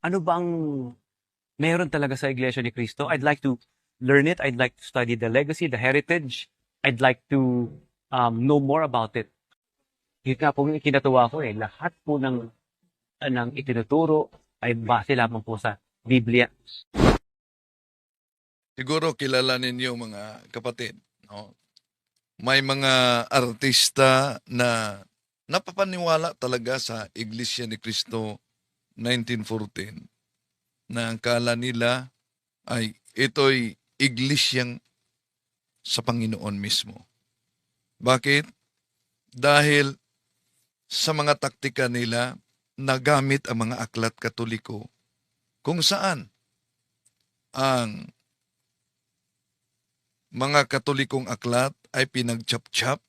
Ano bang meron talaga sa Iglesia ni Cristo? I'd like to learn it. I'd like to study the legacy, the heritage. I'd like to know more about it. Yun nga po yung kinatuwa ko eh. Lahat po ng itinuturo ay base lamang po sa Biblia. Siguro kilala ninyo mga kapatid, no? May mga artista na napapaniwala talaga sa Iglesia ni Cristo 1914 na ang kala nila ay ito'y iglesyang sa Panginoon mismo. Bakit? Dahil sa mga taktika nila, nagamit ang mga aklat Katoliko kung saan ang mga Katolikong aklat ay pinagchap-chap,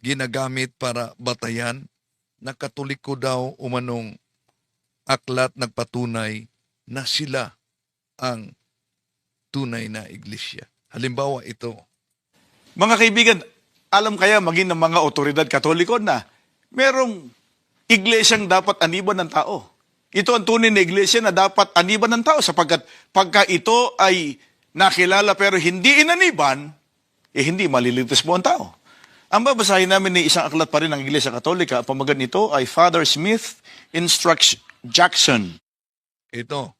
ginagamit para batayan na Katoliko daw umanong aklat nagpatunay na sila ang tunay na iglesia. Halimbawa ito. Mga kaibigan, alam kaya maging ng mga otoridad Katoliko na merong iglesyang dapat aniban ng tao. Ito ang tunay na iglesia na dapat aniban ng tao sapagkat pagka ito ay nakilala pero hindi inaniban, hindi maliligtas mo ang tao. Ang babasahin namin ni isang aklat pa rin ng Iglesia Katolika, ang pamagat nito ay Father Smith Instructs Jackson. Ito.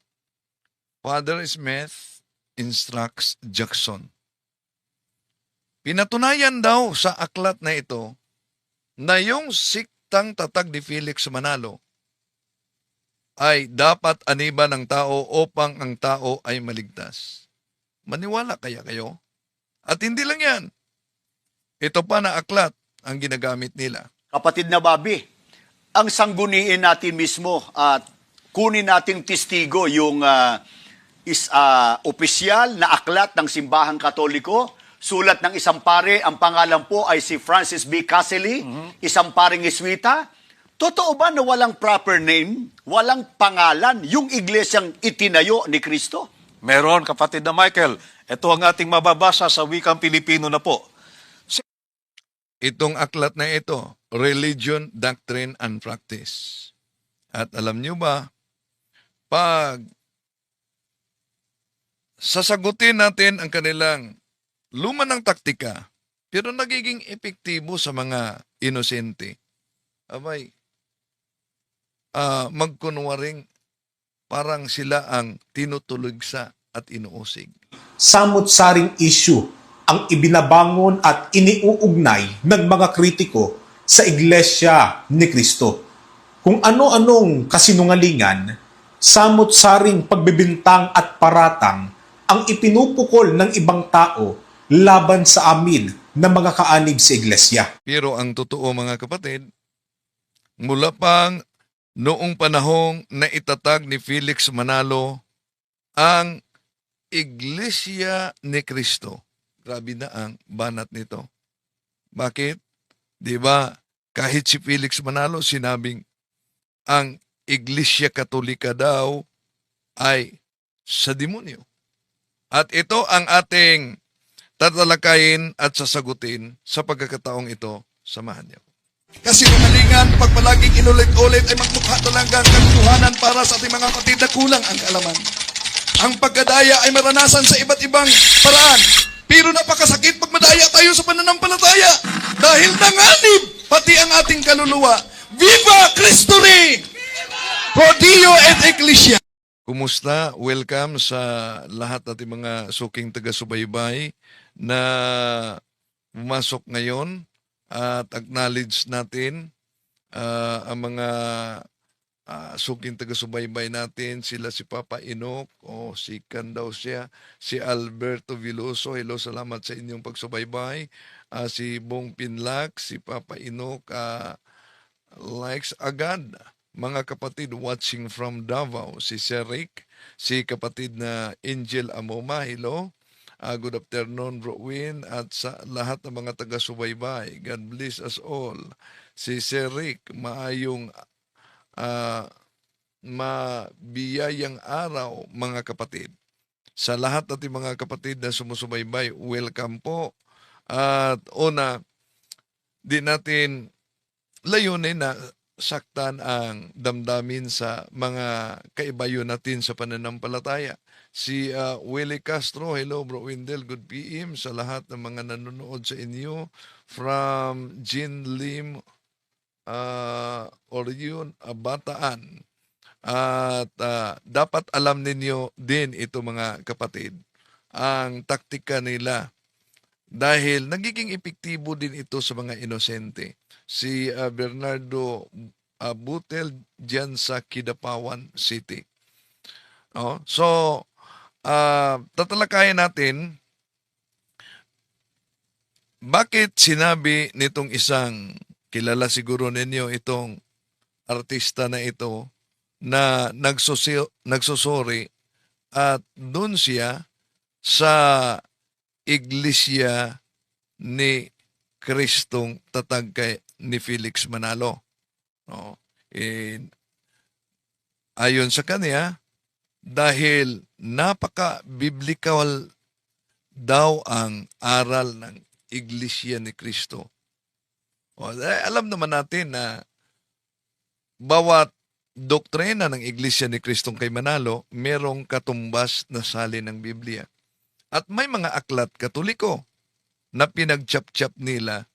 Father Smith Instructs Jackson. Pinatunayan daw sa aklat na ito na yung siktang tatag ni Felix Manalo ay dapat aniban ng tao upang ang tao ay maligtas. Maniwala kaya kayo? At hindi lang yan. Ito pa na aklat ang ginagamit nila. Kapatid na Bobby, ang sangguniin natin mismo at kunin nating testigo yung opisyal na aklat ng Simbahang Katoliko, sulat ng isang pare, ang pangalan po ay si Francis B. Caselli, isang paring Jesuita. Totoo ba na walang proper name, walang pangalan, yung iglesyang itinayo ni Kristo? Meron, kapatid na Michael. Ito ang ating mababasa sa wikang Pilipino na po. Itong aklat na ito, Religion, Doctrine, and Practice. At alam nyo ba, pag sasagutin natin ang kanilang lumanang taktika, pero nagiging epektibo sa mga inosente, abay, magkunwaring parang sila ang tinutulugsa at inuusig. Samot-saring issue ang ibinabangon at iniuugnay ng mga kritiko sa Iglesia ni Cristo. Kung ano-anong kasinungalingan, samot-saring pagbibintang at paratang ang ipinupukol ng ibang tao laban sa amin na mga kaanib sa Iglesia. Pero ang totoo mga kapatid, mula pang noong panahong na itatag ni Felix Manalo ang Iglesia ni Cristo. Grabe na ang banat nito. Bakit? Di ba, kahit si Felix Manalo sinabing ang Iglesia Katolika daw ay sa demonyo. At ito ang ating tatalakayin at sasagutin sa pagkakataong ito. Samahan niyo. Kasi kamalingan, pag palaging inulit-ulit ay magmukha talaga ang katuhanan para sa ating mga kapatid na kulang ang kaalaman. Ang pagkadaya ay maranasan sa iba't ibang paraan. Pero napakasakit pag madaya tayo sa pananampalataya. Dahil nanganib pati ang ating kaluluwa. Viva Cristo Rey! Pro Dio et Ecclesia! Kumusta? Welcome sa lahat nating mga suking taga-subaybay na pumasok ngayon at acknowledge natin ang mga suking taga-subaybay natin, sila si Papa Inok, o si daw siya, si Alberto Viloso, hello, salamat sa inyong pagsubaybay, si Bong Pinlac, si Papa Inok, likes agad, mga kapatid watching from Davao, si Serik, si kapatid na Angel Amoma, hello, good afternoon, Rowin, at sa lahat ng mga taga-subaybay, God bless us all, si Serik, maayong mabiyayang araw mga kapatid. Sa lahat natin mga kapatid na sumusubaybay, welcome po. At una, di natin layunin na saktan ang damdamin sa mga kaibayo natin sa pananampalataya. Si Willie Castro, hello Bro Windel, good PM sa lahat ng mga nanonood sa inyo. From Jean Lim, Orion, Bataan. At dapat alam ninyo din ito mga kapatid, ang taktika nila dahil nagiging epektibo din ito sa mga inosente. Si Bernardo Butel dyan sa Kidapawan City. Oh, so, tatalakayin natin bakit sinabi nitong isang, kilala siguro ninyo itong artista na ito, na nagsusuri at doon siya sa iglesia ni Kristong tatag kay ni Felix Manalo. No? Ayon sa kanya, dahil napaka-biblical daw ang aral ng iglesia ni Kristo. Alam naman natin na bawat doktrina ng iglesia ni Kristong kay Manalo, merong katumbas na salin ng Biblia. At may mga aklat Katoliko na pinagchap-chap nila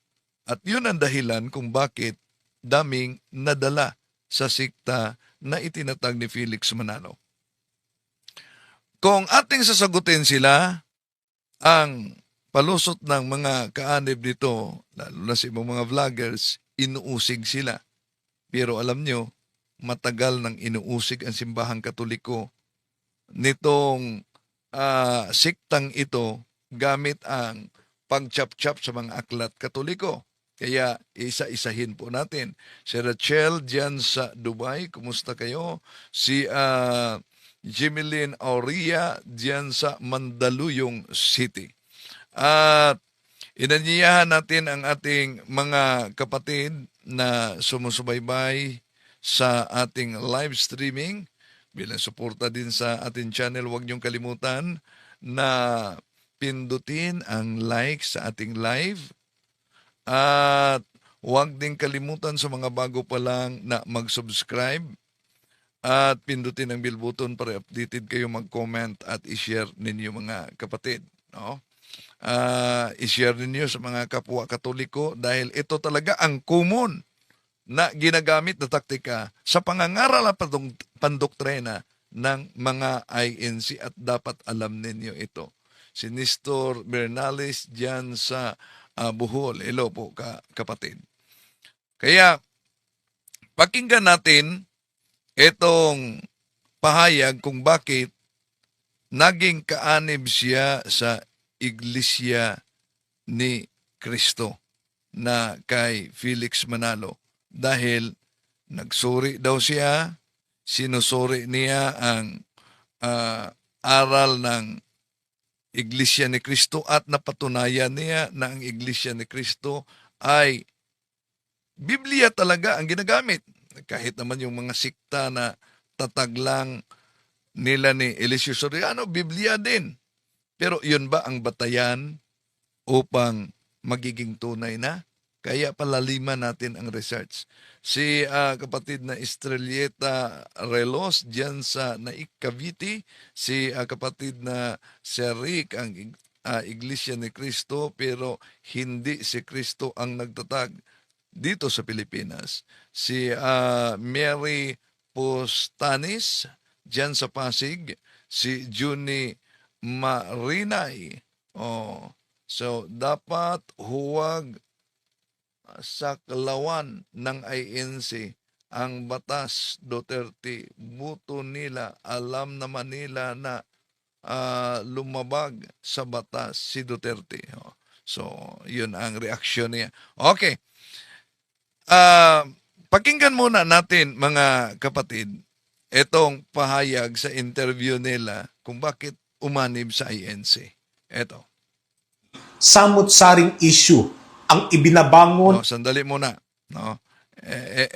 at yun ang dahilan kung bakit daming nadala sa sikta na itinatag ni Felix Manalo. Kung ating sasagutin sila, ang palusot ng mga kaanib nito, lalo na sa ibang mga vloggers, inuusig sila. Pero alam nyo, matagal nang inuusig ang simbahang Katoliko nitong siktang ito gamit ang pagchap-chap sa mga aklat Katoliko. Kaya isa-isahin po natin. Si Rachel dyan sa Dubai, kumusta kayo? Si Jimelin Aurea dyan sa Mandaluyong City. At inanyayahan natin ang ating mga kapatid na sumusubaybay sa ating live streaming. Bilang suporta din sa ating channel, huwag niyong kalimutan na pindutin ang like sa ating live. At huwag din kalimutan sa mga bago pa lang na mag-subscribe at pindutin ang bell button para updated kayo, mag-comment at i-share ninyo mga kapatid. No? I-share ninyo sa mga kapwa Katoliko dahil ito talaga ang common na ginagamit na taktika sa pangangaral at pandoktrina ng mga INC at dapat alam ninyo ito. Si Nestor Bernales dyan sa Bohol. Hello po kapatid. Kaya pakinggan natin itong pahayag kung bakit naging kaanib siya sa iglesia ni Kristo na kay Felix Manalo. Dahil nagsuri daw siya, sinusuri niya ang aral ng Iglesia ni Kristo at napatunayan niya na ang Iglesia ni Kristo ay Biblia talaga ang ginagamit. Kahit naman yung mga sikta na tatag lang nila ni Eliseo Soriano, Biblia din. Pero yun ba ang batayan upang magiging tunay na? Kaya palaliman natin ang research. Si kapatid na Estrelleta Relos dyan sa Naik, Cavite. Si kapatid na Sir Rick, ang Iglesia ni Kristo, pero hindi si Kristo ang nagtatag dito sa Pilipinas. Si Mary Postanis dyan sa Pasig. Si Juni Marinay. So, dapat huwag saklawan ng INC ang batas Duterte. Buto nila, alam naman nila na lumabag sa batas si Duterte. So, yun ang reaksyon niya. Okay. Pakinggan muna natin mga kapatid itong pahayag sa interview nila kung bakit umanib sa INC. Ito. Samot-saring issue ang ibinabangon. No, sandali muna. No?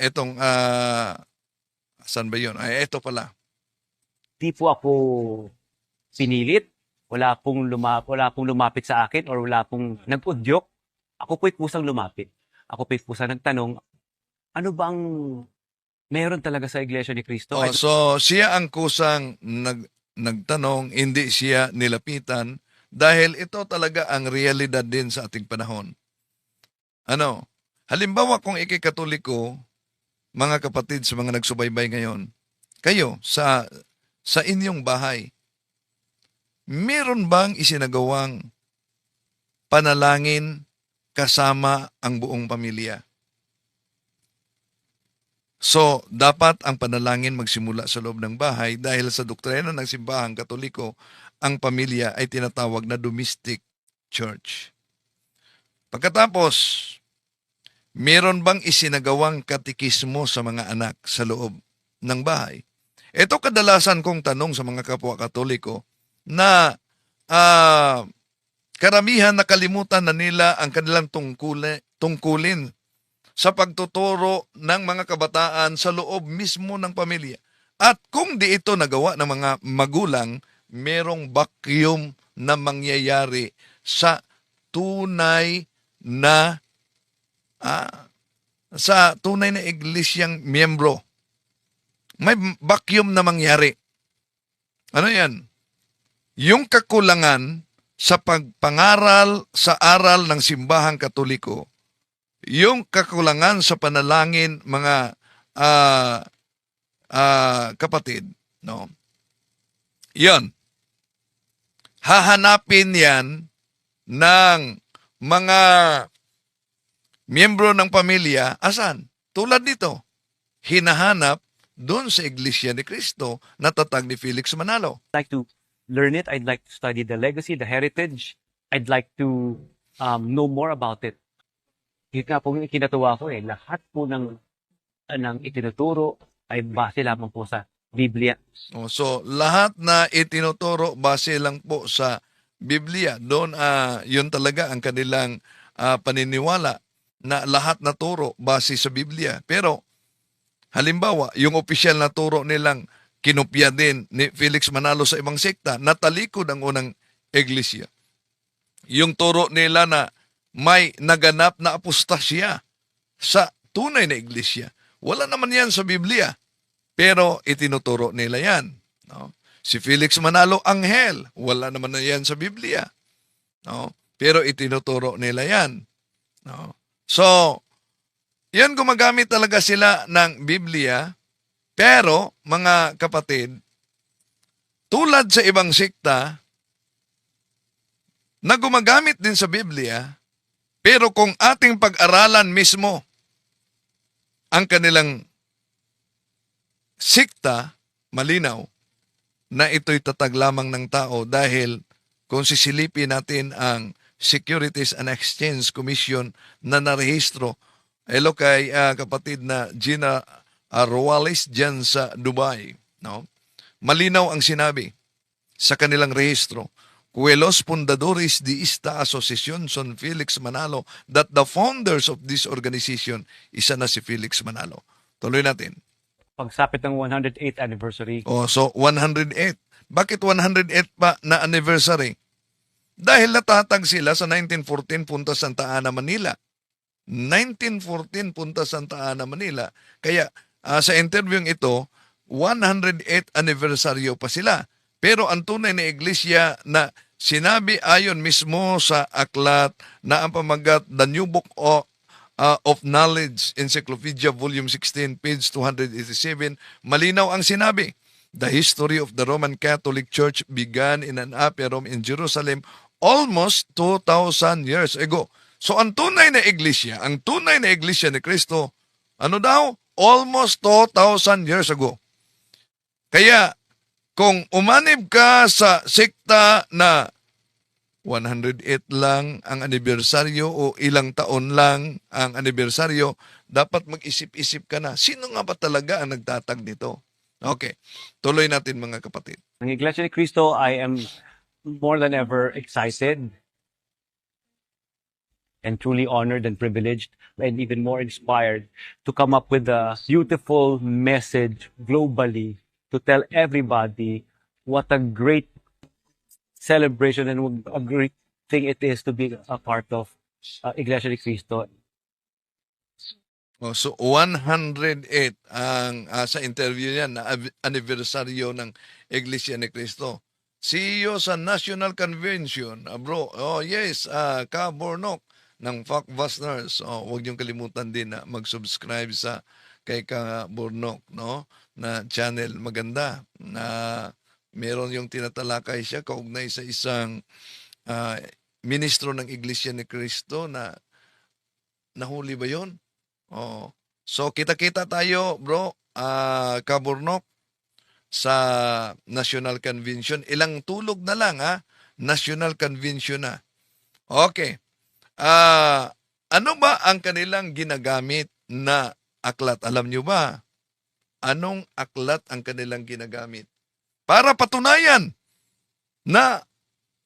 Etong, saan ba yun? Ito pala. Di po ako pinilit. Wala pong lumapit sa akin or wala pong nag-udyok. Ako po'y kusang lumapit. Ako po'y kusang nagtanong, ano ba ang meron talaga sa Iglesia ni Cristo. Oh, so siya ang kusang nagtanong, hindi siya nilapitan dahil ito talaga ang realidad din sa ating panahon. Ano? Halimbawa kung ikikatoliko, mga kapatid sa mga nagsubaybay ngayon, kayo sa inyong bahay, meron bang isinagawang panalangin kasama ang buong pamilya? So, dapat ang panalangin magsimula sa loob ng bahay dahil sa doktrina ng simbahang Katoliko, ang pamilya ay tinatawag na domestic church. Pagkatapos, meron bang isinagawang katikismo sa mga anak sa loob ng bahay? Ito kadalasan kong tanong sa mga kapwa Katoliko na karamihan nakalimutan na nila ang kanilang tungkulin sa pagtuturo ng mga kabataan sa loob mismo ng pamilya. At kung di ito nagawa ng mga magulang, merong vacuum na mangyayari sa tunay na iglesyang miyembro. May vacuum na mangyari. Ano yan? Yung kakulangan sa pagpangaral sa aral ng simbahang Katoliko, yung kakulangan sa panalangin, mga kapatid, no? Yan. Hahanapin yan ng mga miyembro ng pamilya. Asan? Tulad nito, hinahanap doon sa Iglesia ni Cristo na tatag ni Felix Manalo. I'd like to learn it. I'd like to study the legacy, the heritage. I'd like to know more about it. Yun nga po yung kinatuwa ko lahat po ng itinuturo ay base lamang po sa Biblia. So, lahat na itinuturo base lang po sa Biblia. Doon, yun talaga ang kanilang paniniwala na lahat na turo base sa Biblia. Pero, halimbawa, yung opisyal na turo nilang kinopya din ni Felix Manalo sa ibang sekta, natalikod ang unang iglesia. Yung turo nila na may naganap na apostasya sa tunay na iglesia. Wala naman yan sa Biblia. Pero itinuturo nila yan. No? Si Felix Manalo, anghel. Wala naman na yan sa Biblia. No? Pero itinuturo nila yan. No? So, yan gumagamit talaga sila ng Biblia. Pero, mga kapatid, tulad sa ibang sekta, na gumagamit din sa Biblia, pero kung ating pag-aralan mismo ang kanilang sikta, malinaw na ito'y tatag lamang ng tao dahil kung sisilipin natin ang Securities and Exchange Commission na narehistro, kay kapatid na Gina Ruales dyan sa Dubai. No? Malinaw ang sinabi sa kanilang rehistro, Cuelos fundadores de esta asociación son Felix Manalo, that the founders of this organization, isa na si Felix Manalo. Tuloy natin. Pagsapit ng 108th anniversary, So 108. Bakit 108 pa na anniversary? Dahil natatag sila sa 1914 Punta Santa Ana, Manila. 1914 Punta Santa Ana, Manila. Kaya sa interviewing ito, 108th anniversaryo pa sila. Pero ang tunay na iglesia na sinabi ayon mismo sa aklat na ang pamagat The New Book of Knowledge, Encyclopedia Volume 16, page 287, malinaw ang sinabi. The history of the Roman Catholic Church began in an upper room in Jerusalem almost 2,000 years ago. So ang tunay na iglesia ni Cristo, ano daw? Almost 2,000 years ago. Kaya, kung umanib ka sa sekta na 108 lang ang anibersaryo o ilang taon lang ang anibersaryo, dapat mag-isip-isip ka na, sino nga ba talaga ang nagtatag nito? Okay, tuloy natin mga kapatid. ng Iglesia ni Cristo, I am more than ever excited and truly honored and privileged and even more inspired to come up with a beautiful message globally to tell everybody what a great celebration and a great thing it is to be a part of Iglesia ni Cristo. So 108 ang sa interview niya na anibersaryo ng Iglesia ni Cristo. CEO sa National Convention, bro. Oh yes, Ka Bornok ng Fakbusters. Oh, huwag niyong kalimutan din na mag-subscribe sa kay Ka Bornok, no? Na channel maganda na meron yung tinatalakay siya kaugnay sa isang ah, ministro ng Iglesia ni Cristo na nahuli ba 'yon? Oh. So kita-kita tayo, bro, Kaburnok, sa National Convention. Ilang tulog na lang, ha? National Convention na. Okay. Ano ba ang kanilang ginagamit na aklat? Alam nyo ba? Anong aklat ang kanilang ginagamit? Para patunayan na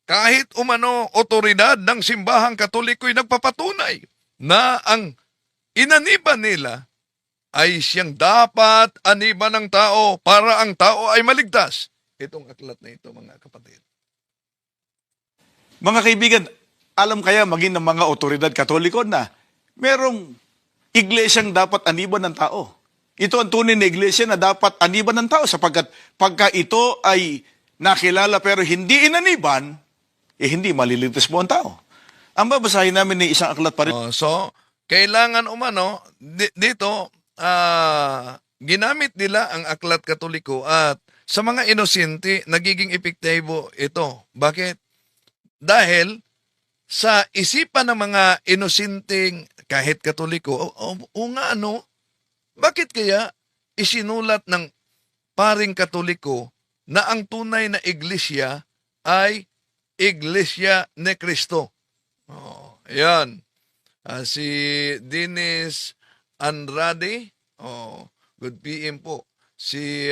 kahit umano otoridad ng simbahang Katoliko'y nagpapatunay na ang inaniban nila ay siyang dapat aniban ng tao para ang tao ay maligtas. Itong aklat na ito, mga kapatid. Mga kaibigan, alam kaya maging ng mga otoridad Katoliko na merong iglesyang dapat aniban ng tao. Ito ang tunay na iglesia na dapat aniban ng tao sapagkat pagka ito ay nakilala pero hindi inaniban, hindi maliligtas mo ang tao. Ang babasahin namin ni isang aklat pa rin. So, kailangan umano, dito, ginamit nila ang aklat Katoliko at sa mga inosente, nagiging epektibo ito. Bakit? Dahil sa isipan ng mga inosenteng kahit Katoliko, o nga ano, bakit kaya isinulat ng paring Katoliko na ang tunay na iglesia ay Iglesia ni Cristo? Oh, ayan. Si Dennis Andrade, good PM po. Si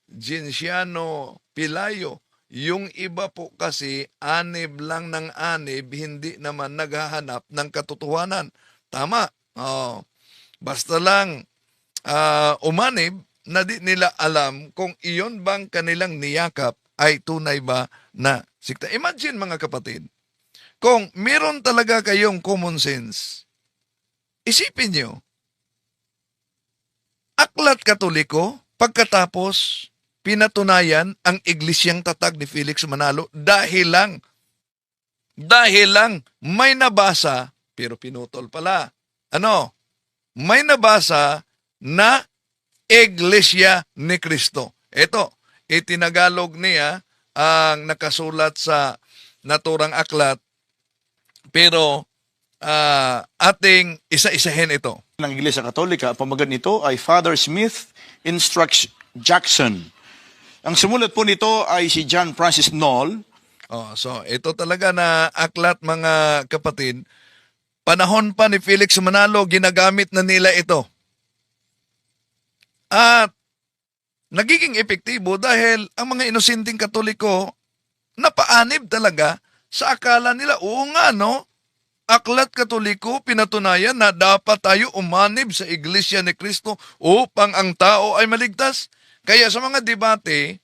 Genciano Pilayo, yung iba po kasi anib lang ng anib, hindi naman naghahanap ng katotohanan. Tama. Basta lang umanib na di nila alam kung iyon bang kanilang niyakap ay tunay ba na sikta. Imagine mga kapatid, kung meron talaga kayong common sense, isipin nyo, aklat Katoliko, pagkatapos pinatunayan ang iglesyang tatag ni Felix Manalo dahil lang may nabasa, pero pinutol pala. Ano? May nabasa na Iglesia ni Cristo. Ito, itinagalog niya ang nakasulat sa naturang aklat, pero ating isa-isahin ito. Ng Iglesia Katolika, ang pamagat nito ay Father Smith Instruction Jackson. Ang sumulat po nito ay si John Francis Knoll. So ito talaga na aklat, mga kapatid. Panahon pa ni Felix Manalo, ginagamit na nila ito. At nagiging epektibo dahil ang mga inosenteng Katoliko napaanib talaga sa akala nila, oo nga no, aklat Katoliko pinatunayan na dapat tayo umanib sa Iglesia ni Cristo upang ang tao ay maligtas. Kaya sa mga debate,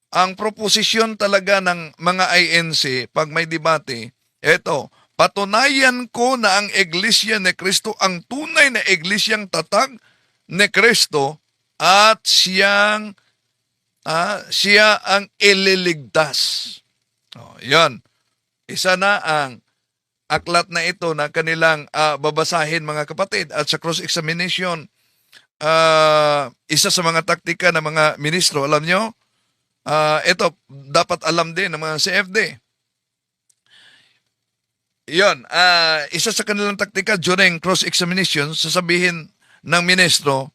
ang proposisyon talaga ng mga INC pag may debate, eto, patunayan ko na ang Iglesia ni Cristo ang tunay na iglesyang tatag ni Cristo at siya ang ililigtas. Yan. Isa na ang aklat na ito na kanilang babasahin, mga kapatid. At sa cross-examination, isa sa mga taktika ng mga ministro, alam nyo, ito, dapat alam din ng mga CFD. Yon, isa sa kanilang taktika during cross-examination, sasabihin ng ministro,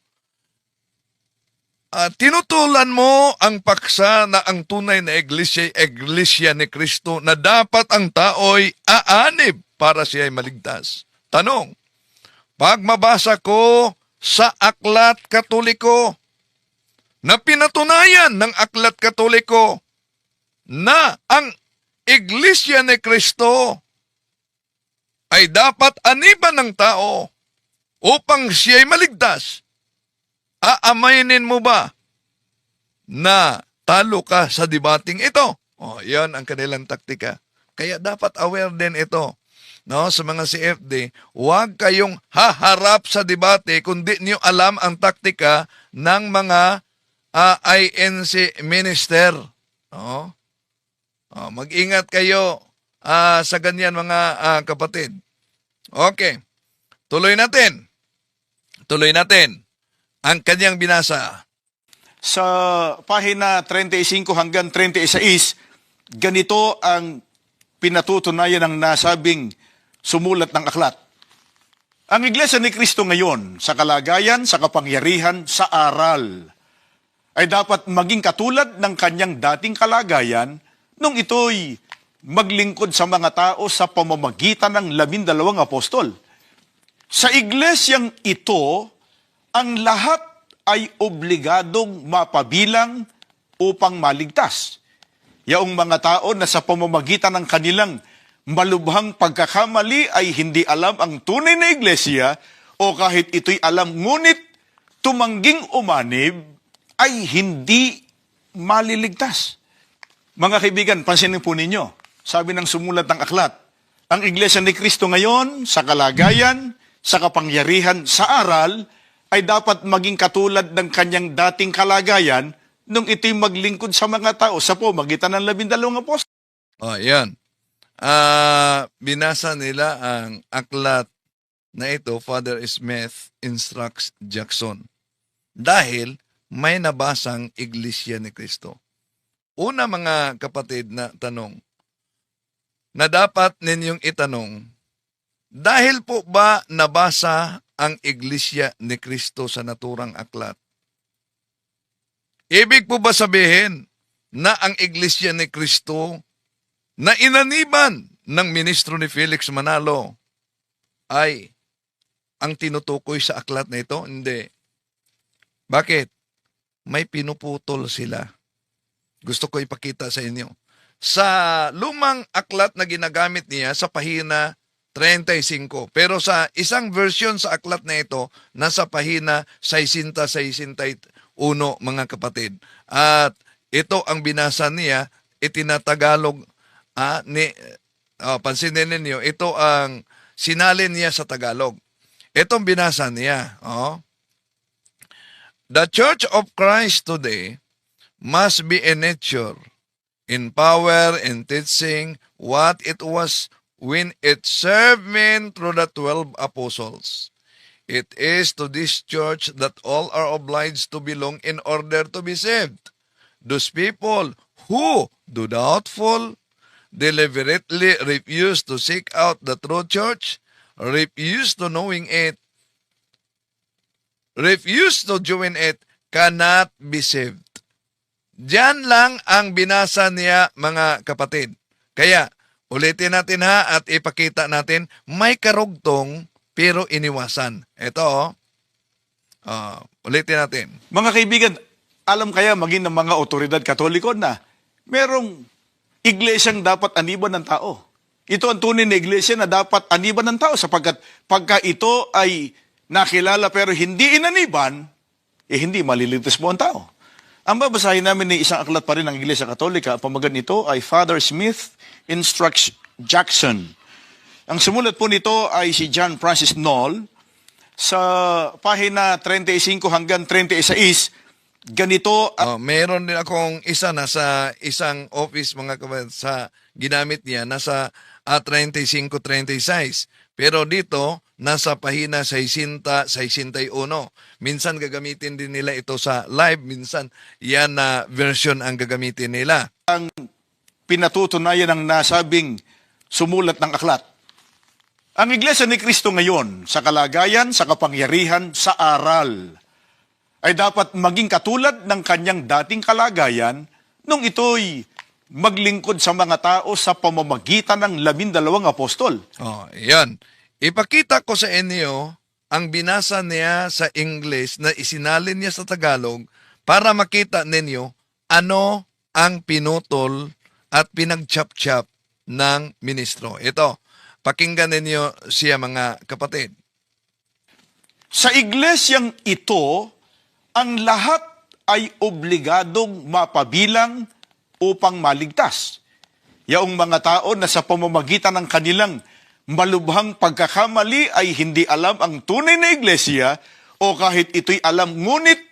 tinutulan mo ang paksa na ang tunay na iglesia ni Cristo na dapat ang tao'y aanib para siya ay maligtas. Tanong, pag mabasa ko sa aklat Katoliko na pinatunayan ng aklat Katoliko na ang iglesia ni Cristo ay dapat aniban ng tao upang siya ay maligtas, aaminin mo ba na talo ka sa debating ito? Yan ang kanilang taktika. Kaya dapat aware din ito no, sa mga CFD, huwag kayong haharap sa debate kung di niyo alam ang taktika ng mga INC minister. No? Mag-ingat kayo sa ganyan mga kapatid. Okay. Tuloy natin. Ang kanyang binasa. Sa pahina 35 hanggang 36, ganito ang pinatutunayan ng nasabing sumulat ng aklat. Ang Iglesia ni Cristo ngayon, sa kalagayan, sa kapangyarihan, sa aral, ay dapat maging katulad ng kanyang dating kalagayan nung ito'y maglingkod sa mga tao sa pamamagitan ng 12 apostol. Sa iglesyang ito, ang lahat ay obligadong mapabilang upang maligtas. Yaong mga tao na sa pamamagitan ng kanilang malubhang pagkakamali ay hindi alam ang tunay na iglesia o kahit ito'y alam ngunit tumangging umanib ay hindi maliligtas. Mga kaibigan, pansinin po ninyo, sabi ng sumulat ng aklat, ang Iglesia ni Cristo ngayon sa kalagayan, sa kapangyarihan, sa aral, ay dapat maging katulad ng kanyang dating kalagayan nung ito'y maglingkod sa mga tao sa pamamagitan ng 12 apostol. Yan. Binasa nila ang aklat na ito, Father Smith instructs Jackson. Dahil may nabasang Iglesia ni Cristo. Una mga kapatid na tanong, na dapat ninyong itanong, dahil po ba nabasa ang Iglesia ni Cristo sa naturang aklat? Ibig po ba sabihin na ang Iglesia ni Cristo na inaniban ng ministro ni Felix Manalo ay ang tinutukoy sa aklat na ito? Hindi. Bakit? May pinuputol sila. Gusto ko ipakita sa inyo. Sa lumang aklat na ginagamit niya sa pahina 35. Pero sa isang version sa aklat na ito, nasa pahina 60-61 mga kapatid. At ito ang binasa niya, itinatagalog pansinin ninyo, ito ang sinalin niya sa Tagalog. Itong binasa niya. The Church of Christ today must be in nature, in power, and teaching what it was when it served men through the 12 apostles. It is to this church that all are obliged to belong in order to be saved. Those people who, do doubtful, deliberately refuse to seek out the true church, refuse to knowing it, refuse to join it, cannot be saved. Diyan lang ang binasa niya mga kapatid. Kaya, ulitin natin at ipakita natin, may karugtong pero iniwasan. Ito, ulitin natin. Mga kaibigan, alam kaya maging ng mga otoridad katoliko na merong iglesyang dapat aniban ng tao. Ito ang tunay na iglesia na dapat aniban ng tao sapagkat pagka ito ay nakilala pero hindi inaniban, hindi maliligtas mo ang tao. Ang babasahin namin ng isang aklat pa rin ng Iglesia Katolika, pamagat nito ay Father Smith Instructs Jackson. Ang sumulat po nito ay si John Francis Knoll. Sa pahina 35 hanggang 36, ganito. Meron din akong isa na sa isang office mga kapatid sa ginamit niya, nasa 35-36. Pero dito, nasa pahina 60-61. Minsan gagamitin din nila ito sa live, minsan yan na version ang gagamitin nila. Ang pinatutunayan ng nasabing sumulat ng aklat. Ang Iglesia ni Cristo ngayon, sa kalagayan, sa kapangyarihan, sa aral, ay dapat maging katulad ng kanyang dating kalagayan nung ito'y maglingkod sa mga tao sa pamamagitan ng 12 apostol. Yan. Ipakita ko sa inyo ang binasa niya sa English na isinalin niya sa Tagalog para makita ninyo ano ang pinutol at pinagchap-chap ng ministro. Ito, pakinggan ninyo siya mga kapatid. Sa iglesyang ito, ang lahat ay obligadong mapabilang upang maligtas. Yaong mga tao na sa pamamagitan ng kanilang malubhang pagkakamali ay hindi alam ang tunay na iglesia o kahit ito'y alam ngunit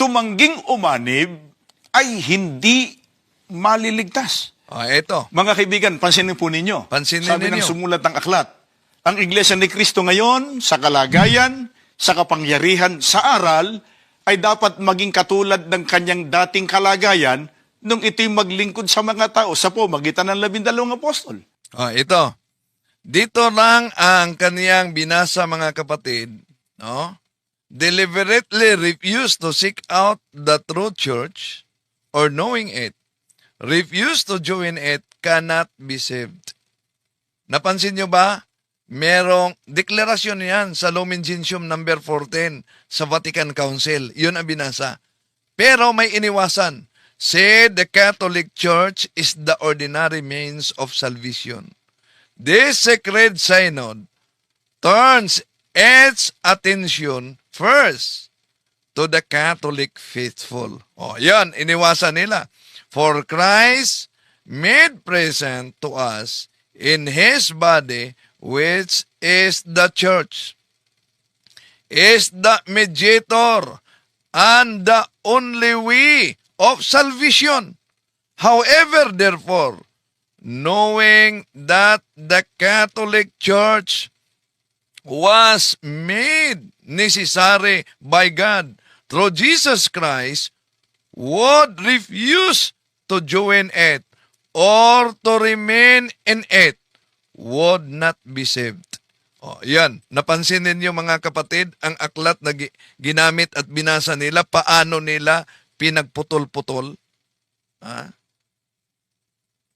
tumangging umanib ay hindi maliligtas. Ito. Mga kaibigan, pansinin po ninyo. Pansinin Sabi ng ninyo. sumulat ng aklat, ang Iglesia ni Cristo ngayon, sa kalagayan, sa kapangyarihan, sa aral, ay dapat maging katulad ng kanyang dating kalagayan nung ito'y maglingkod sa mga tao sa pamagitan ng 12 apostol. Ito. Dito lang ang kaniyang binasa, mga kapatid. No? Deliberately refuse to seek out the true church or knowing it. Refuse to join it cannot be saved. Napansin nyo ba? Merong deklarasyon yan sa Lumen Gentium number 14 sa Vatican Council. Yun ang binasa. Pero may iniwasan. Said the Catholic Church is the ordinary means of salvation. This sacred synod turns its attention first to the Catholic faithful. Yan, iniwasan nila. For Christ made present to us in His body, which is the church, is the mediator and the only way of salvation. However, therefore, knowing that the Catholic Church was made necessary by God through Jesus Christ, would refuse to join it or to remain in it, would not be saved. Yan. Napansin ninyo, mga kapatid, ang aklat na ginamit at binasa nila, paano nila pinagputol-putol.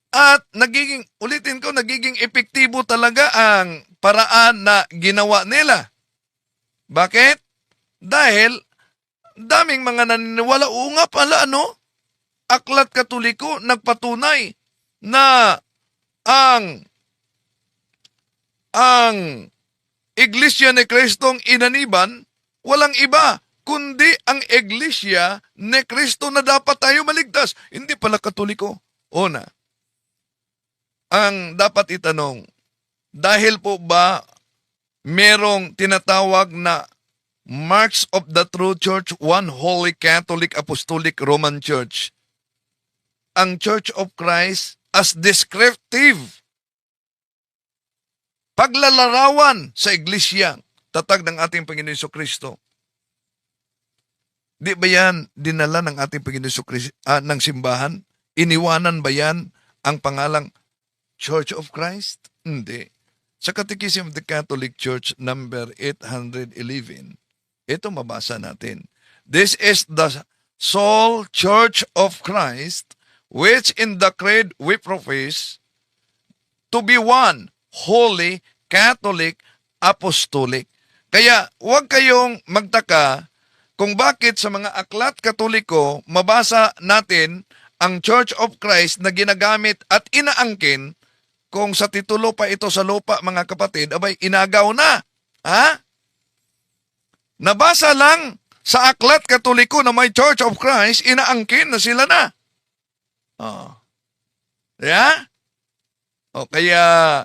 At ulitin ko, nagiging epektibo talaga ang paraan na ginawa nila. Bakit? Dahil daming mga naniniwala, nga pala, Aklat Katoliko nagpatunay na ang Iglesia ni Kristong inaniban, walang iba kundi ang Iglesia ni Kristo na dapat tayo maligtas. Hindi pala Katoliko. Una, ang dapat itanong, dahil po ba merong tinatawag na marks of the true church, one holy Catholic Apostolic Roman Church, ang Church of Christ as descriptive, paglalarawan sa iglesia, tatag ng ating Panginoon Jesucristo. Di ba yan dinala ng ating Panginoon Jesucristo ng simbahan? Iniwanan ba yan ang pangalang Church of Christ? Hindi. Sa Catechism of the Catholic Church number 811, ito mabasa natin. This is the sole Church of Christ, which in the creed we profess to be one, holy, Catholic, Apostolic. Kaya huwag kayong magtaka kung bakit sa mga aklat Katoliko mabasa natin ang Church of Christ na ginagamit at inaangkin kung sa titulo pa ito sa lupa, mga kapatid, abay, inagaw na. Nabasa lang sa aklat Katoliko na may Church of Christ, inaangkin na sila na. Kaya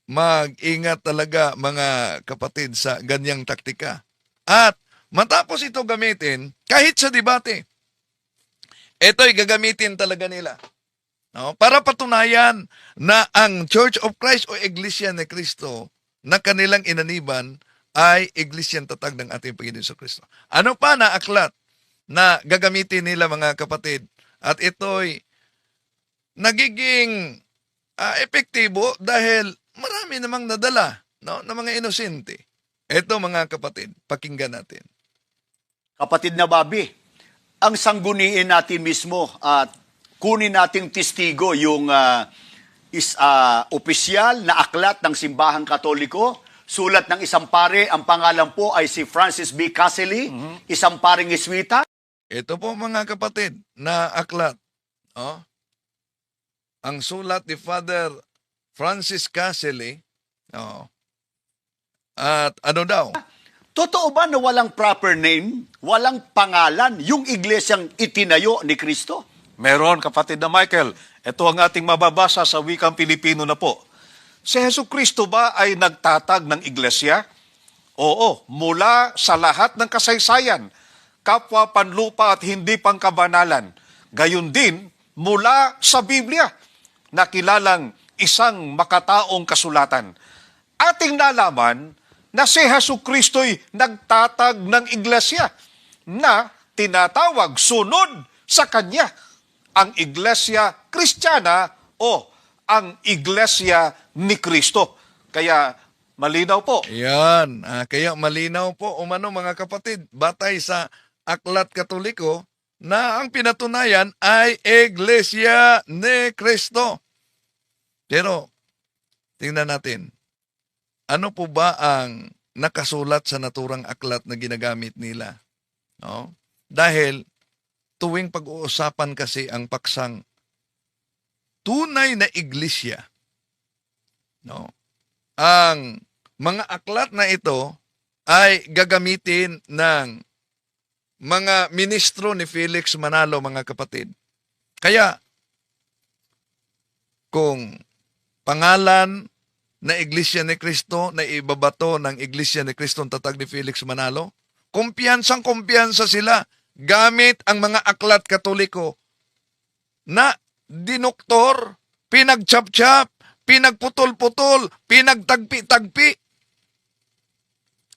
mag-ingat talaga, mga kapatid, sa ganyang taktika. At matapos ito gamitin, kahit sa debate, ito'y gagamitin talaga nila. Para patunayan na ang Church of Christ o Iglesia ni Cristo na kanilang inaniban ay Iglesyang tatag ng ating Panginoon sa Kristo. Ano pa na aklat na gagamitin nila, mga kapatid? At ito'y nagiging epektibo dahil marami namang nadala ng mga inosente. Ito, mga kapatid, pakinggan natin. Kapatid na Bobby, ang sangguniin natin mismo at kunin nating testigo yung opisyal na aklat ng Simbahang Katoliko, sulat ng isang pare, ang pangalan po ay si Francis B. Caselli, isang paring Jesuita. Ito po, mga kapatid, na aklat. Ang sulat ni Father Francis Caselli. At ano daw? Totoo ba na walang proper name, walang pangalan, yung iglesyang itinayo ni Kristo? Meron, kapatid na Michael. Ito ang ating mababasa sa wikang Pilipino na po. Si Hesus Kristo ba ay nagtatag ng iglesia? Oo, mula sa lahat ng kasaysayan, kapwa panlupa at hindi pangkabanalan. Gayon din, mula sa Biblia, na kilalang isang makataong kasulatan. Ating nalaman na si Hesus Kristo'y nagtatag ng iglesia na tinatawag sunod sa Kanya, ang Iglesia Kristiyana o ang Iglesia ni Kristo. Kaya malinaw po. Yan. Kaya malinaw po umano mga kapatid, batay sa Aklat Katoliko na ang pinatunayan ay Iglesia ni Cristo. Pero, tingnan natin, ano po ba ang nakasulat sa naturang aklat na ginagamit nila? No? Dahil tuwing pag-uusapan kasi ang paksang tunay na iglesia, no? Ang mga aklat na ito ay gagamitin ng mga ministro ni Felix Manalo, mga kapatid. Kaya, kung pangalan na Iglesia ni Cristo na ibabato ng Iglesia ni Cristo ang tatag ni Felix Manalo, kumpiyansang-kumpiyansa sila gamit ang mga aklat Katoliko na dinoktor, pinagchap-chap, pinagputol-putol, pinagtagpi-tagpi.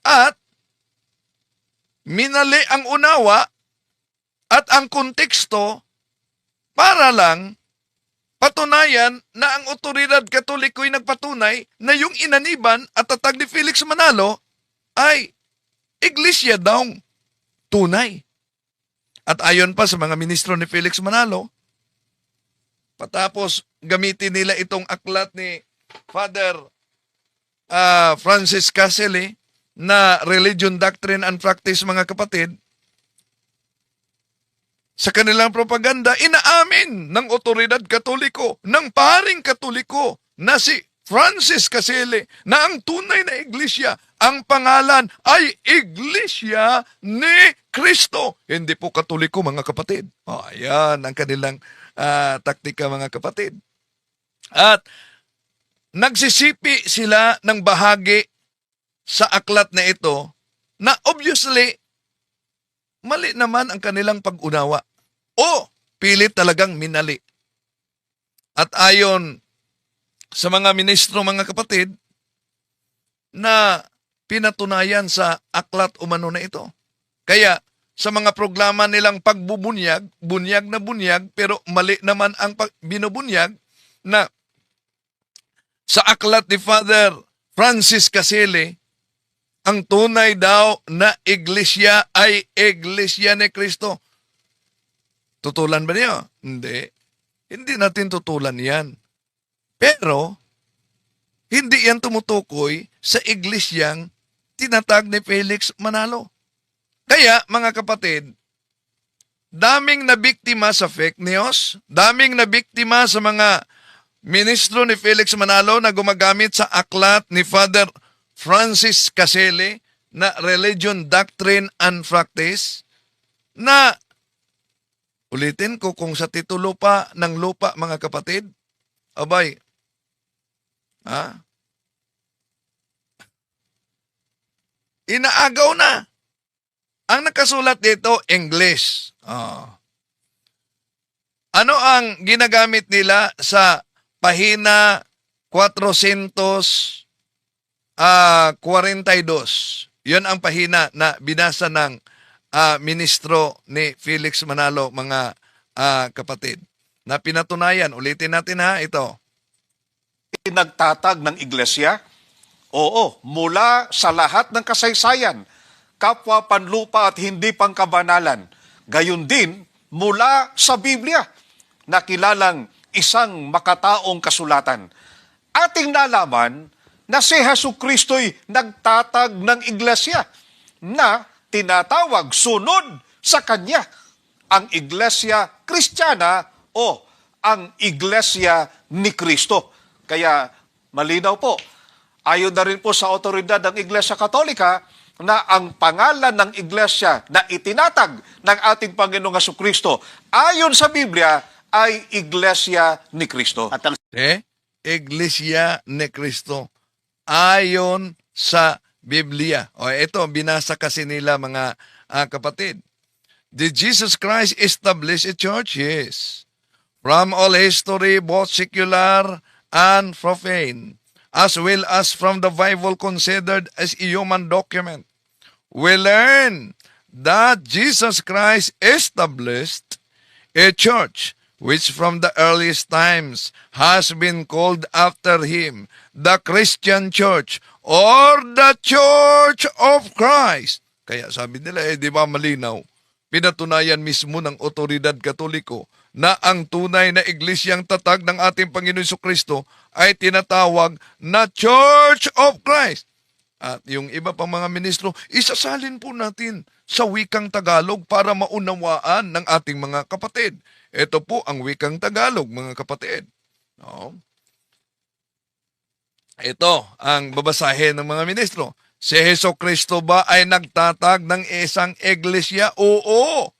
At minali ang unawa at ang konteksto para lang patunayan na ang otoridad Katoliko'y nagpatunay na yung inaniban at tatag ni Felix Manalo ay iglesia daw tunay. At ayon pa sa mga ministro ni Felix Manalo, patapos gamitin nila itong aklat ni Father Francis Caselli na Religion, Doctrine and Practice, mga kapatid, sa kanilang propaganda, inaamin ng otoridad Katoliko, ng paring Katoliko na si Francis Caselli na ang tunay na iglesia, ang pangalan ay Iglesia ni Cristo. Hindi po Katoliko, mga kapatid. Ayan ang kanilang taktika, mga kapatid. At nagsisipi sila ng bahagi sa aklat na ito na obviously mali naman ang kanilang pag-unawa o pilit talagang minali. At ayon sa mga ministro, mga kapatid, na pinatunayan sa aklat umano na ito. Kaya sa mga programa nilang pagbubunyag, bunyag na bunyag, pero mali naman ang binubunyag na sa aklat ni Father Francis Caselli, ang tunay daw na iglesia ay Iglesia ni Cristo. Tutulan ba niyo? Hindi. Hindi natin tutulan yan. Pero, hindi yan tumutukoy sa iglesyang tinatag ni Felix Manalo. Kaya, mga kapatid, daming nabiktima sa fake news, daming nabiktima sa mga ministro ni Felix Manalo na gumagamit sa aklat ni Father Francis Caselli na Religion, Doctrine and Practice na, ulitin ko, kung sa titulo pa ng lupa, mga kapatid, abay, inaagaw na. Ang nakasulat dito, English. Ano ang ginagamit nila sa pahina 442? Yun ang pahina na binasa ng ministro ni Felix Manalo, mga kapatid. Na pinatunayan, ulitin natin ito. Nagtatag ng iglesia? Oo, mula sa lahat ng kasaysayan, kapwa panlupa at hindi pangkabanalan. Gayon din, mula sa Biblia, na kilalang isang makataong kasulatan. Ating nalaman na si Hesus Kristo'y nagtatag ng iglesia na tinatawag sunod sa Kanya, ang Iglesia Kristiyana o ang Iglesia ni Kristo. Kaya malinaw po, ayon na rin po sa otoridad ng Iglesia Katolika na ang pangalan ng iglesia na itinatag ng ating Panginoong Jesucristo ayon sa Biblia ay Iglesia ni Kristo. At ang Iglesia ni Cristo ayon sa Biblia. O ito, binasa kasi nila mga kapatid. Did Jesus Christ establish a church? Yes. From all history, both secular and profane, as well as from the Bible considered as a human document, we learn that Jesus Christ established a church which from the earliest times has been called after him, the Christian Church or the Church of Christ. Kaya sabi nila, di ba malinaw? Pinatunayan mismo ng otoridad katoliko na ang tunay na iglesyang tatag ng ating Panginoon Jesucristo ay tinatawag na Church of Christ. At yung iba pang mga ministro, isasalin po natin sa wikang Tagalog para maunawaan ng ating mga kapatid. Ito po ang wikang Tagalog, mga kapatid. No? Ito ang babasahin ng mga ministro. Si Jesucristo ba ay nagtatag ng isang iglesia? Oo.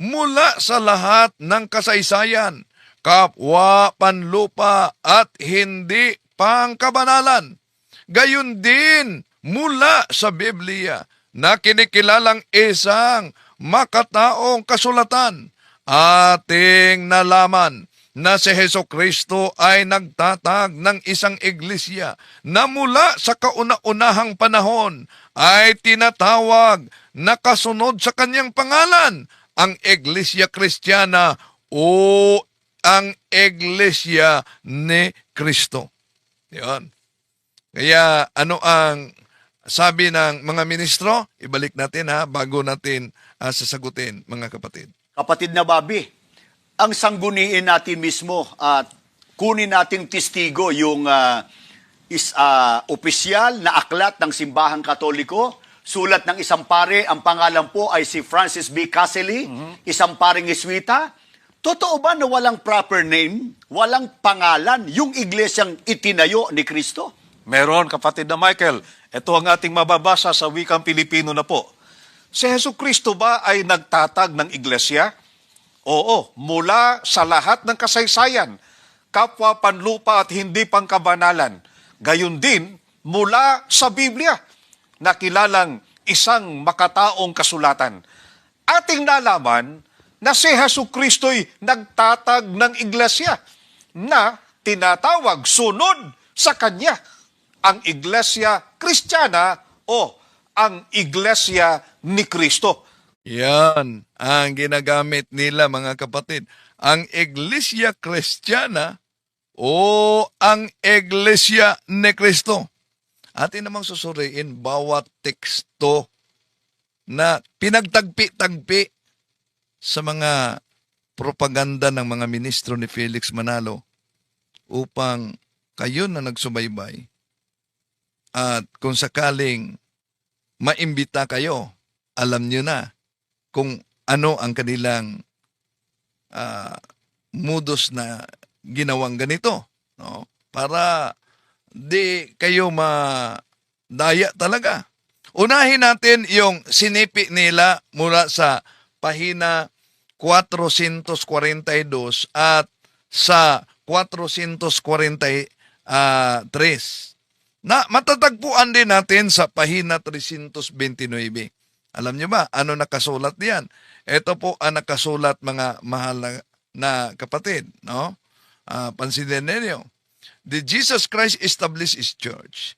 Mula sa lahat ng kasaysayan, kapwa, panlupa at hindi pangkabanalan. Gayun din mula sa Biblia na kinikilalang isang makataong kasulatan, ating nalaman na si Jesucristo ay nagtatag ng isang iglesia na mula sa kauna-unahang panahon ay tinatawag na kasunod sa kanyang pangalan, ang Iglesia Kristiyana o ang Iglesia ni Kristo. Yan. Kaya ano ang sabi ng mga ministro? Ibalik natin bago natin sasagutin, mga kapatid. Kapatid na Bobby, ang sangguniin natin mismo at kunin nating testigo yung opisyal na aklat ng Simbahang Katoliko, sulat ng isang pare, ang pangalan po ay si Francis B. Caselli, isang paring Jesuita. Totoo ba na walang proper name, walang pangalan, yung iglesyang itinayo ni Kristo? Meron, kapatid na Michael. Ito ang ating mababasa sa wikang Pilipino na po. Si Jesucristo ba ay nagtatag ng iglesia? Oo, mula sa lahat ng kasaysayan, kapwa panlupa at hindi pangkabanalan. Gayun din mula sa Biblia, na kilalang isang makataong kasulatan. Ating nalaman na si Jesucristo'y nagtatag ng iglesia na tinatawag sunod sa Kanya, ang Iglesia Kristiyana o ang Iglesia ni Kristo. Yan ang ginagamit nila, mga kapatid. Ang Iglesia Kristiyana o ang Iglesia ni Kristo. Atin namang susuriin bawat teksto na pinagtagpi-tagpi sa mga propaganda ng mga ministro ni Felix Manalo upang kayo na nagsubaybay at kung sakaling maimbita kayo, alam nyo na kung ano ang kanilang modus na ginawang ganito, no? Para di kayo madaya talaga. Unahin natin yung sinipi nila mula sa pahina 442 at sa 443 na matatagpuan din natin sa pahina 329. Alam niyo ba, ano nakasulat diyan? Ito po ang nakasulat, mga mahal na kapatid, no? Pansinin ninyo. Did Jesus Christ establish His church?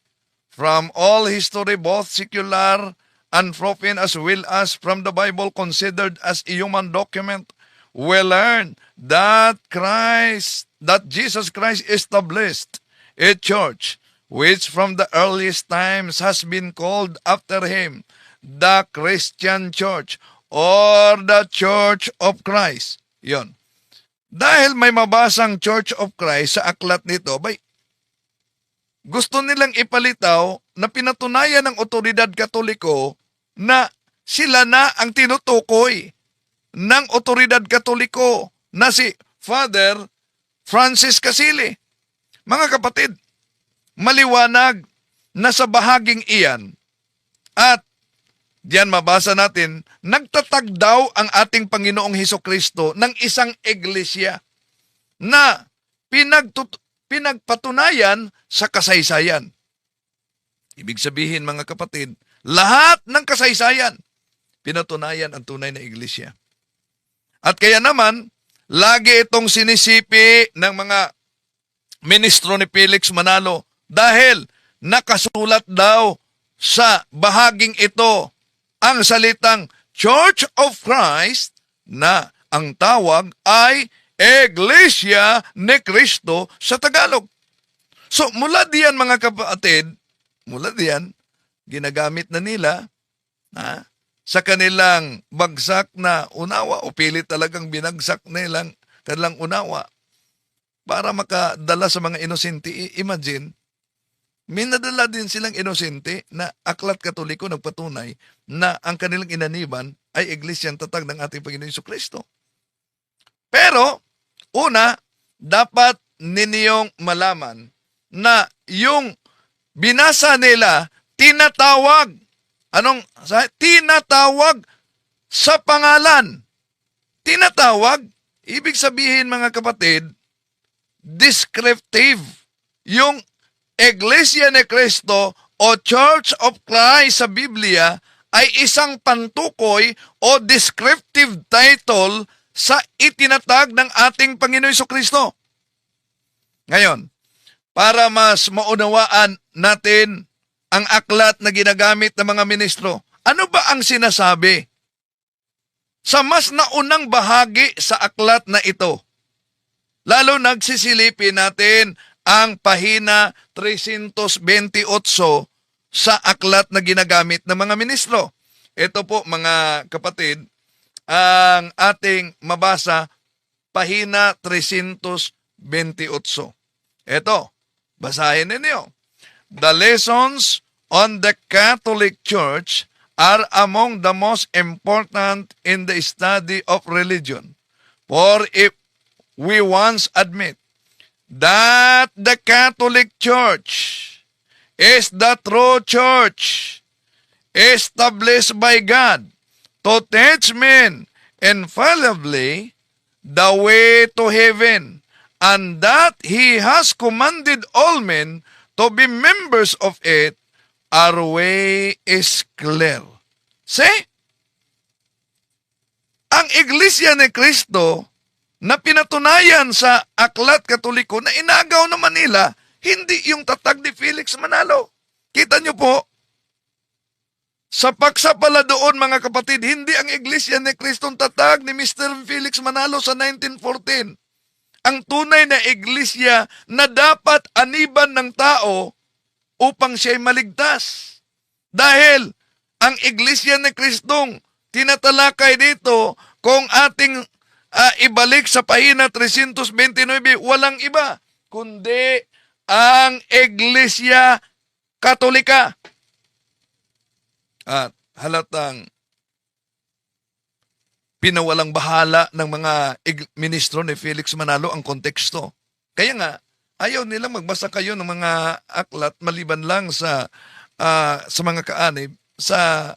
From all history, both secular and profane, as well as from the Bible considered as a human document, we learn that Jesus Christ established a church which from the earliest times has been called after him, the Christian Church or the Church of Christ. Yon. Dahil may mabasang Church of Christ sa aklat nito, gusto nilang ipalitaw na pinatunayan ng otoridad katoliko na sila na ang tinutukoy ng otoridad katoliko na si Father Francis Caselli. Mga kapatid, maliwanag na sa bahaging iyan at diyan mabasa natin, nagtatag daw ang ating Panginoong Hesukristo ng isang iglesia na pinagpatunayan sa kasaysayan. Ibig sabihin mga kapatid, lahat ng kasaysayan, pinatunayan ang tunay na iglesia. At kaya naman, lagi itong sinisipi ng mga ministro ni Felix Manalo dahil nakasulat daw sa bahaging ito ang salitang Church of Christ na ang tawag ay Iglesia ni Cristo sa Tagalog. So mula diyan mga kapatid, mula diyan, ginagamit na nila sa kanilang bagsak na unawa o pilit talagang binagsak nilang kanilang unawa para makadala sa mga inosente. Imagine, minadala din silang inosente na aklat katoliko nagpatunay na ang kanilang inaniban ay iglesyang tatag ng ating Panginoon Jesucristo. Pero, una, dapat ninyong malaman na yung binasa nila, tinatawag. Tinatawag sa pangalan. Tinatawag, ibig sabihin mga kapatid, descriptive. Yung Iglesia ni Cristo o Church of Christ sa Biblia ay isang pantukoy o descriptive title sa itinatag ng ating Panginoon Jesucristo. Ngayon, para mas maunawaan natin ang aklat na ginagamit ng mga ministro, ano ba ang sinasabi sa mas naunang bahagi sa aklat na ito? Lalo nagsisilipin natin ang pahina 328 sa aklat na ginagamit ng mga ministro. Ito po mga kapatid, ang ating mabasa, pahina 328. Ito, basahin ninyo. The lessons on the Catholic Church are among the most important in the study of religion. For if we once admit that the Catholic Church is the true church established by God to teach men infallibly the way to heaven, and that He has commanded all men to be members of it, our way is clear. See? Ang Iglesia ni Cristo na pinatunayan sa Aklat Katoliko na inagaw naman nila, hindi yung tatag ni Felix Manalo. Kita nyo po, sa pagsapala doon mga kapatid, hindi ang Iglesia ni Cristo ang tatag ni Mr. Felix Manalo sa 1914. Ang tunay na iglesia na dapat aniban ng tao upang siya'y maligtas. Dahil ang iglesia ni Kristong tinatalakay dito, kung ating ibalik sa pahina 329, walang iba kundi ang Iglesia Katolika. At halatang pinawalang bahala ng mga ministro ni Felix Manalo ang konteksto. Kaya nga, ayaw nilang magbasa kayo ng mga aklat maliban lang sa mga kaanib sa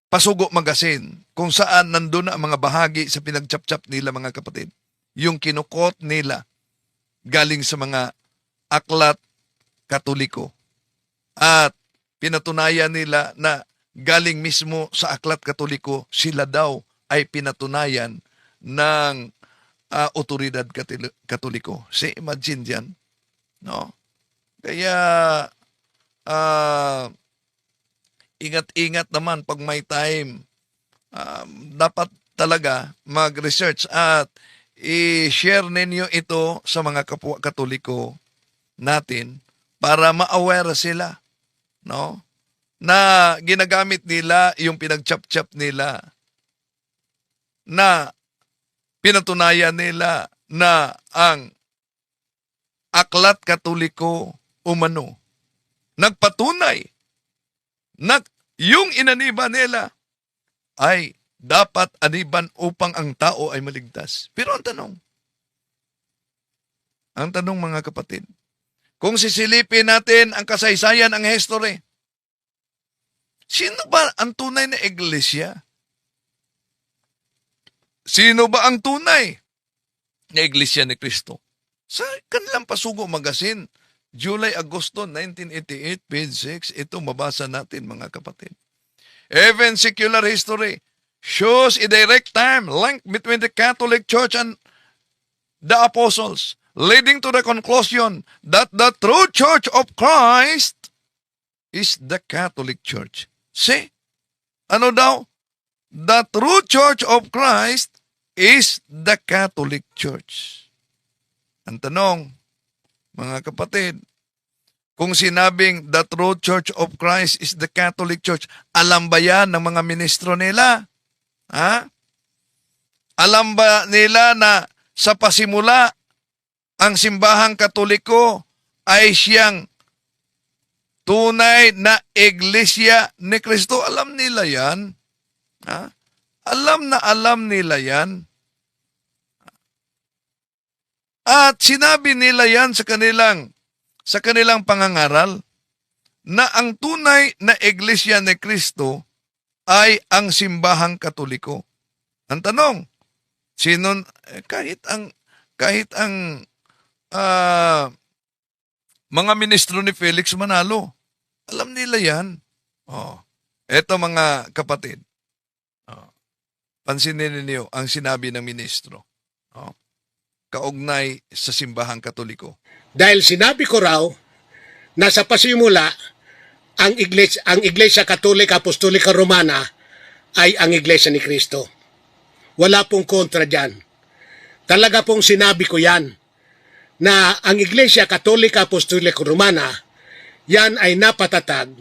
Pasugo Magazine, kung saan nandun na ang mga bahagi sa pinagchap-chap nila mga kapatid. Yung kinukot nila galing sa mga aklat Katoliko. At pinatunayan nila na galing mismo sa aklat Katoliko, sila daw ay pinatunayan ng otoridad Katoliko. See, imagine dyan. No? Kaya, ingat-ingat naman pag may time. Dapat talaga mag-research at i-share ninyo ito sa mga kapwa Katoliko natin para ma-aware sila. No? Na ginagamit nila yung pinagchap-chap nila, na pinatunayan nila na ang Aklat Katoliko umano nagpatunay na yung inaniban nila ay dapat aniban upang ang tao ay maligtas. Pero ang tanong mga kapatid, kung sisilipin natin ang kasaysayan, ang history, sino ba ang tunay na iglesia? Sino ba ang tunay na Iglesia ni Cristo? Sa kanilang Pasugo Magazine, July-Agosto 1988, page 6, ito mabasa natin mga kapatid. Even secular history shows a direct time link between the Catholic Church and the apostles, leading to the conclusion that the true Church of Christ is the Catholic Church. See? Ano daw? The true Church of Christ is the Catholic Church. Ang tanong, mga kapatid, kung sinabing the true Church of Christ is the Catholic Church, alam ba yan ng mga ministro nila? Ha? Alam ba nila na sa pasimula, ang simbahang Katoliko ay siyang tunay na iglesia ni Kristo? Alam nila yan. Ha? Alam nila yan. At sinabi nila yan sa kanilang pangangaral na ang tunay na iglesia ni Kristo ay ang simbahang Katoliko. Ang tanong, kahit ang mga ministro ni Felix Manalo, alam nila yan. Eto mga kapatid, pansinin ninyo ang sinabi ng ministro. Kaugnay sa simbahang Katoliko. Dahil sinabi ko raw na sa pasimula, ang Iglesia Katolika Apostolika Romana ay ang Iglesia ni Kristo. Wala pong kontra dyan. Talaga pong sinabi ko yan, na ang Iglesia Katolika Apostolika Romana, yan ay napatatag.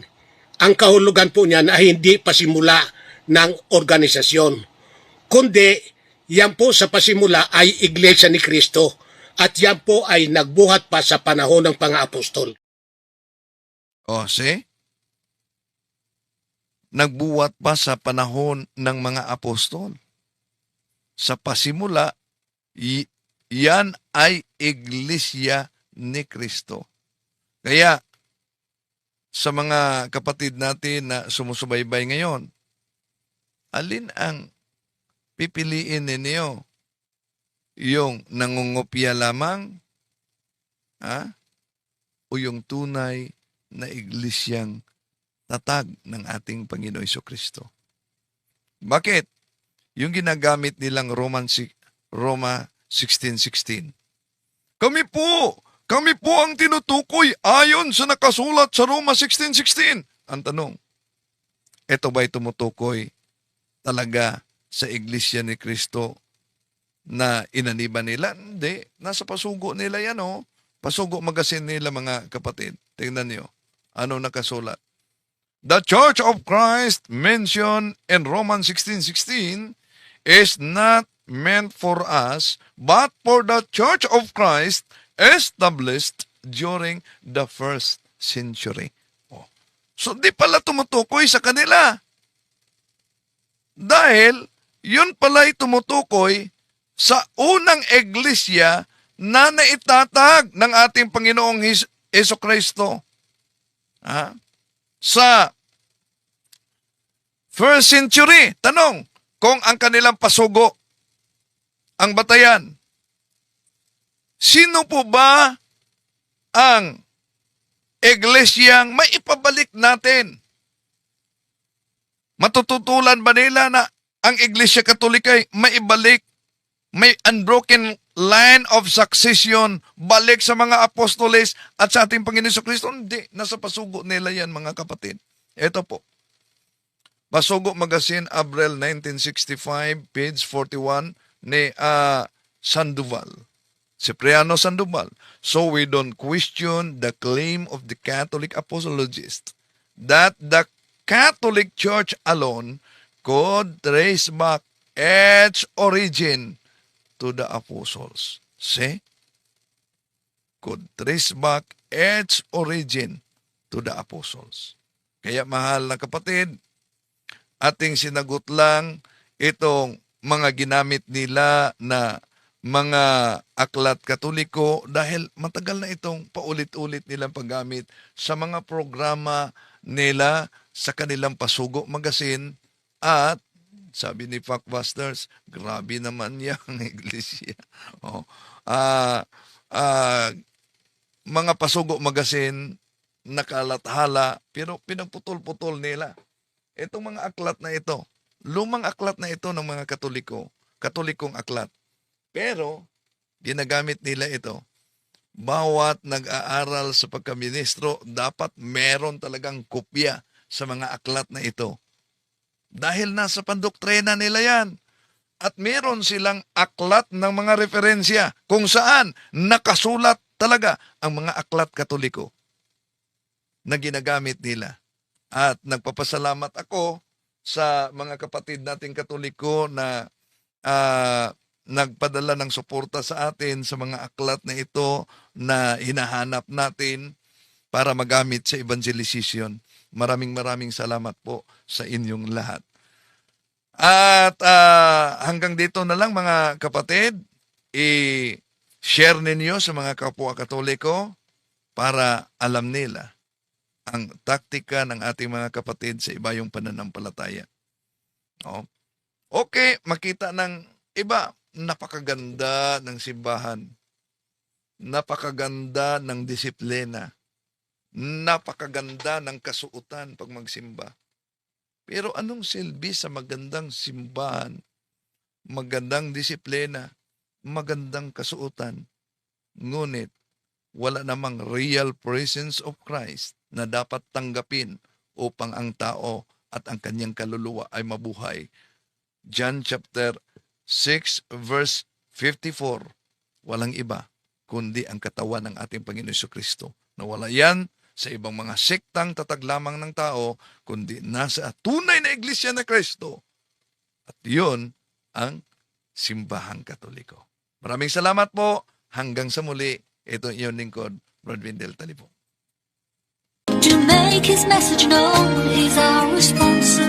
Ang kahulugan po niyan ay hindi pasimula ng organisasyon, kundi yan po sa pasimula ay Iglesia ni Kristo at yan po ay nagbuhat pa sa panahon ng pang-apostol. See? Nagbuhat pa sa panahon ng mga apostol. Sa pasimula, yan ay Iglesia ni Kristo. Kaya, sa mga kapatid natin na sumusubaybay ngayon, alin ang pipiliin ninyo? Yung nangungopia lamang? O yung tunay na iglesyang tatag ng ating Panginoon Jesucristo? Bakit? Yung ginagamit nilang Roma 16:16. Kami po ang tinutukoy ayon sa nakasulat sa Roma 16:16. Ang tanong, ito ba'y tumutukoy talaga sa iglesia ni Kristo na inaniba nila? Hindi. Nasa pasugo nila yan, Pasugo Magazine nila, mga kapatid. Tingnan niyo. Ano nakasulat? The Church of Christ mentioned in Romans 16:16 is not meant for us, but for the Church of Christ established during the first century. So, di pala tumutukoy sa kanila. Dahil, yun pala'y tumutukoy sa unang iglesia na naitatag ng ating Panginoong Jesucristo. Sa first century, tanong, kung ang kanilang pasugo, ang batayan, sino po ba ang iglesyang maipabalik natin? Matututulan ba nila na ang Iglesia Katolika ay maibalik, may unbroken line of succession, balik sa mga apostoles at sa ating Panginoon Jesucristo? Hindi. Nasa pasugo nila yan, mga kapatid. Ito po. Pasugo Magazine, Abril 1965, page 41 ni Sandoval. Cipriano Sandoval. So we don't question the claim of the Catholic apologist that the Catholic Church alone could trace back its origin to the apostles. See? Could trace back its origin to the apostles. Kaya mahal na kapatid, ating sinagot lang itong mga ginamit nila na mga aklat Katoliko dahil matagal na itong paulit-ulit nilang paggamit sa mga programa nila sa kanilang Pasugo Magazine. At sabi ni Factbusters, grabe naman yung iglesia. ah, mga pasugo magasin, nakalathala, pero pinagputol-putol nila. Itong mga aklat na ito, lumang aklat na ito ng mga katolikong aklat. Pero, ginagamit nila ito. Bawat nag-aaral sa pagkaministro, dapat meron talagang kopya sa mga aklat na ito. Dahil nasa pandoktrina nila yan. At meron silang aklat ng mga referensya kung saan nakasulat talaga ang mga aklat katoliko na ginagamit nila. At nagpapasalamat ako sa mga kapatid nating katoliko na nagpadala ng suporta sa atin sa mga aklat na ito na hinahanap natin para magamit sa evangelization. Maraming salamat po sa inyong lahat. At hanggang dito na lang mga kapatid, i-share ninyo sa mga kapwa Katoliko para alam nila ang taktika ng ating mga kapatid sa iba yung pananampalataya. Oh. Okay, makita ng iba, napakaganda ng simbahan. Napakaganda ng disiplina. Napakaganda ng kasuotan pag magsimba. Pero anong silbi sa magandang simbahan, magandang disiplina, magandang kasuotan? Ngunit wala namang real presence of Christ na dapat tanggapin upang ang tao at ang kanyang kaluluwa ay mabuhay. John chapter 6 verse 54, walang iba kundi ang katawan ng ating Panginoon Jesucristo. Nawala yan sa ibang mga sektang tatag lamang ng tao, kundi nasa tunay na Iglesia na Kristo. At yun ang simbahang Katoliko. Maraming salamat po. Hanggang sa muli, ito yung lingkod, Brad Windel Talipong. To make his message known is our responsibility.